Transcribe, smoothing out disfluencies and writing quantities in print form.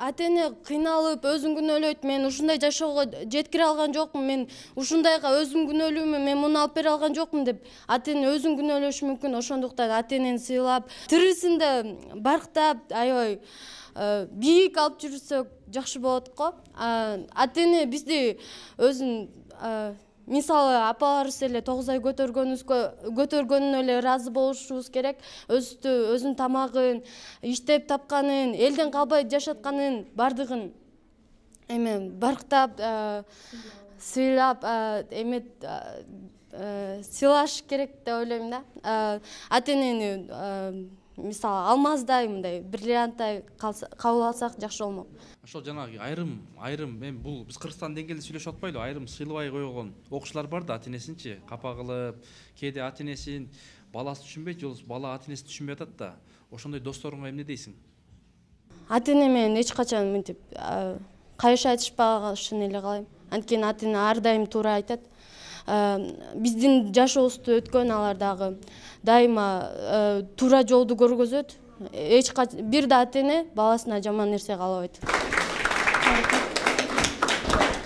ата эне кыйналып өзүн күнөөлөйт. Мен ушундай жашоого жеткире алган жокмун. Мен ушундайга өзүм күнөөлүүмүн. Мен муну алып бере алган жокмун деп ата эне өзүн күнөөлөшү мүмкүн. Ошондуктан ата энени сыйлап, тирисинде барктап, аябай бийик алып жүрсөк жакшы болот го. Ата эне бизди өзүн мисалы апаларыбыз эле 9 ай көтөргөнүнө эле ыраазы болушубуз керек. Өзүнүн тамагын, иштеп тапканын, элден калбай жашатканын бардыгын барктап, сыйлап, сыйлаш керек деп ойлойм да. Ата энени мисалы алмаздай, мындай бриллианттай кабыл алсак жакшы болмок. Ошол жанагы айрым мен бул биз Кыргызстан деңгээлде сүйлөшүп атпайлы, айрым сыйлабай койгон окуучулар бар да, ата энесинчи капа кылып, кээде ата энесин баласы түшүнбөйт, же бала ата энесин түшүнбөй атат да. Ошондой досторуңа эмне дейсиң? Ата эне менен эч качан мынтип кайшы айтышпашын эле каалайм. Анткени ата эне ар дайым туура айтат. Биздин жашообузду өткөн алар дагы дайыма туура жолду көргөзөт. Бир да ата эне баласына жаман нерсе каалабайт.